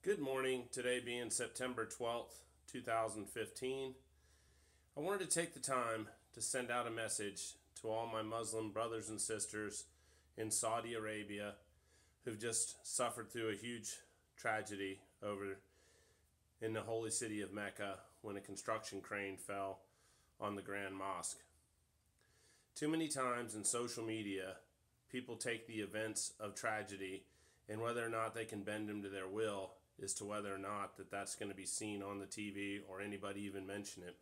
Good morning, today being September 12th, 2015. I wanted to take the time to send out a message to all my Muslim brothers and sisters in Saudi Arabia who've just suffered through a huge tragedy over in the holy city of Mecca when a construction crane fell on the Grand Mosque. Too many times in social media, people take the events of tragedy and whether or not they can bend them to their will as to whether or not that's going to be seen on the TV or anybody even mention it.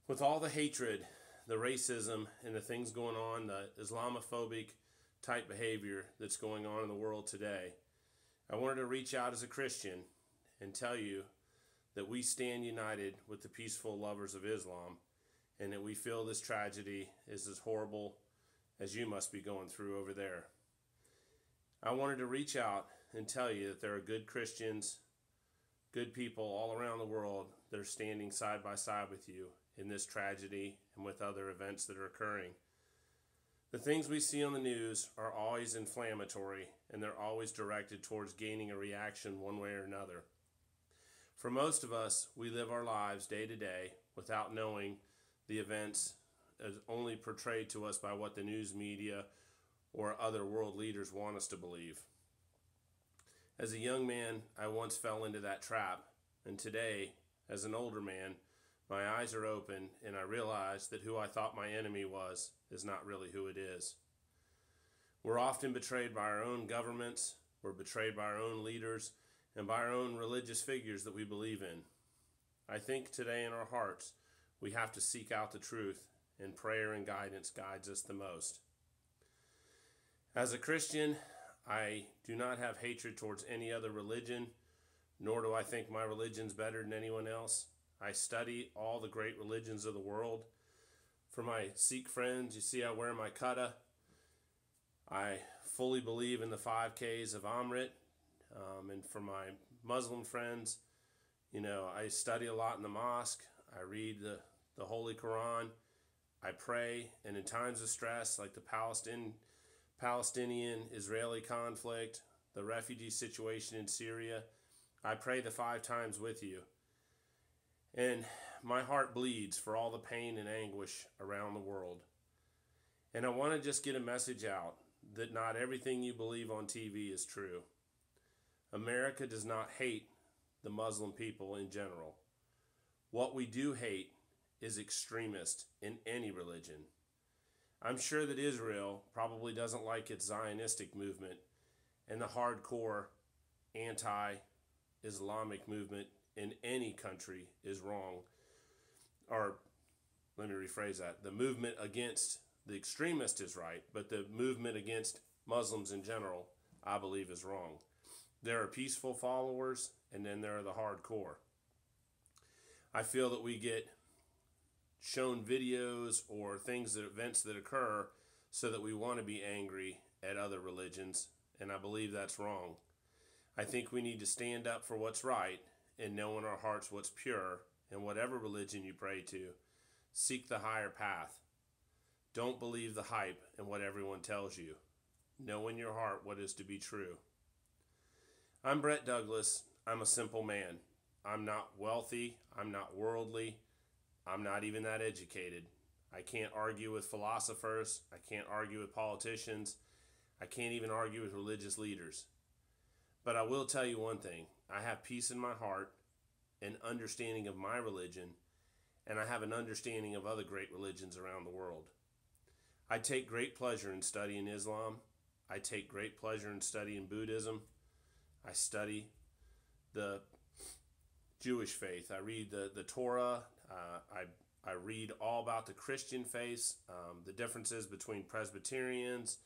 With all the hatred, the racism, and the things going on, the Islamophobic type behavior that's going on in the world today, I wanted to reach out as a Christian and tell you that we stand united with the peaceful lovers of Islam and that we feel this tragedy is as horrible as you must be going through over there. I wanted to reach out and tell you that there are good Christians, good people all around the world that are standing side by side with you in this tragedy and with other events that are occurring. The things we see on the news are always inflammatory and they're always directed towards gaining a reaction one way or another. For most of us, we live our lives day to day without knowing the events as only portrayed to us by what the news media or other world leaders want us to believe. As a young man, I once fell into that trap, and today, as an older man, my eyes are open and I realize that who I thought my enemy was is not really who it is. We're often betrayed by our own governments, we're betrayed by our own leaders, and by our own religious figures that we believe in. I think today in our hearts, we have to seek out the truth, and prayer and guidance guides us the most. As a Christian, I do not have hatred towards any other religion, nor do I think my religion's better than anyone else. I study all the great religions of the world. For my Sikh friends, you see I wear my kata. I fully believe in the 5Ks of Amrit. And for my Muslim friends, I study a lot in the mosque. I read the Holy Quran. I pray, and in times of stress like the Palestinian-Israeli conflict, the refugee situation in Syria, I pray the 5 times with you. And my heart bleeds for all the pain and anguish around the world. And I want to just get a message out that not everything you believe on TV is true. America does not hate the Muslim people in general. What we do hate is extremists in any religion. I'm sure that Israel probably doesn't like its Zionistic movement, and the hardcore anti-Islamic movement in any country is wrong. Or, let me rephrase that. The movement against the extremist is right, but the movement against Muslims in general, I believe, is wrong. There are peaceful followers, and then there are the hardcore. I feel that we get shown videos or events that occur so that we want to be angry at other religions, and I believe that's wrong. I think we need to stand up for what's right and know in our hearts what's pure, and whatever religion you pray to, seek the higher path. Don't believe the hype and what everyone tells you. Know in your heart what is to be true. I'm Brett Douglas. I'm a simple man. I'm not wealthy. I'm not worldly. I'm not even that educated. I can't argue with philosophers. I can't argue with politicians. I can't even argue with religious leaders. But I will tell you one thing. I have peace in my heart, an understanding of my religion, and I have an understanding of other great religions around the world. I take great pleasure in studying Islam. I take great pleasure in studying Buddhism. I study the Jewish faith. I read the Torah. I read all about the Christian faiths, the differences between Presbyterians,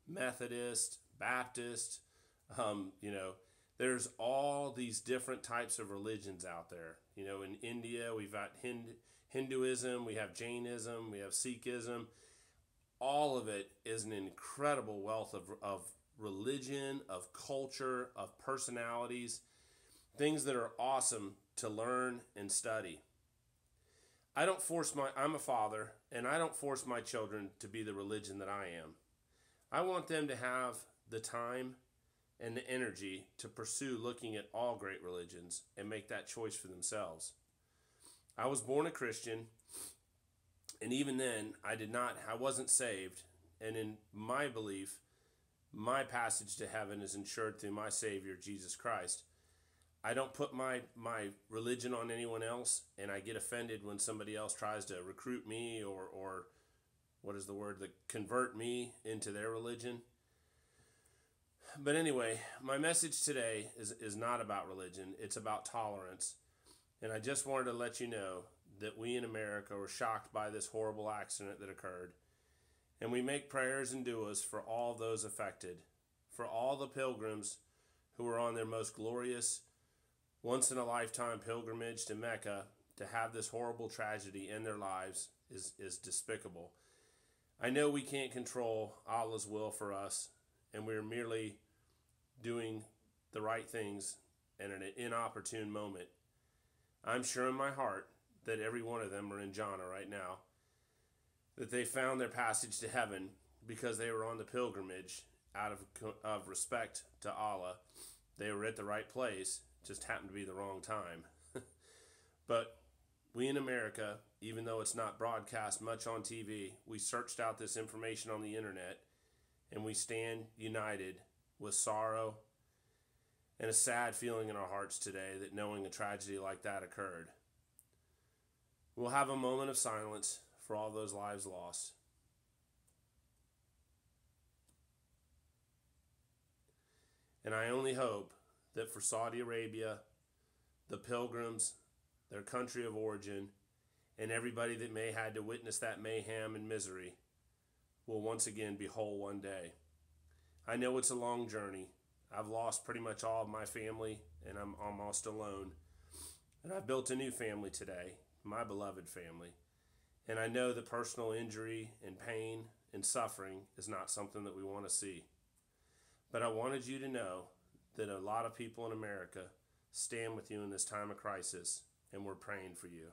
Methodists, Baptists. There's all these different types of religions out there. In India, we've got Hinduism, we have Jainism, we have Sikhism. All of it is an incredible wealth of religion, of culture, of personalities, things that are awesome to learn and study. I'm a father, and I don't force my children to be the religion that I am. I want them to have the time and the energy to pursue looking at all great religions and make that choice for themselves. I was born a Christian, and even then I wasn't saved, and in my belief, my passage to heaven is ensured through my Savior, Jesus Christ. I don't put my religion on anyone else, and I get offended when somebody else tries to recruit me or what is the word, convert me into their religion. But anyway, my message today is not about religion. It's about tolerance. And I just wanted to let you know that we in America were shocked by this horrible accident that occurred. And we make prayers and duas for all those affected, for all the pilgrims who were on their most glorious, once-in-a-lifetime pilgrimage to Mecca. To have this horrible tragedy in their lives is despicable. I know we can't control Allah's will for us, and we're merely doing the right things in an inopportune moment. I'm sure in my heart that every one of them are in Jannah right now, that they found their passage to heaven because they were on the pilgrimage out of respect to Allah. They were at the right place, just happened to be the wrong time. But we in America, even though it's not broadcast much on TV, we searched out this information on the internet, and we stand united with sorrow and a sad feeling in our hearts today that knowing a tragedy like that occurred. We'll have a moment of silence for all those lives lost. And I only hope that for Saudi Arabia, the pilgrims, their country of origin, and everybody that may had to witness that mayhem and misery will once again be whole one day. I know it's a long journey. I've lost pretty much all of my family, and I'm almost alone. And I've built a new family today, my beloved family. And I know that personal injury and pain and suffering is not something that we want to see. But I wanted you to know that a lot of people in America stand with you in this time of crisis, and we're praying for you.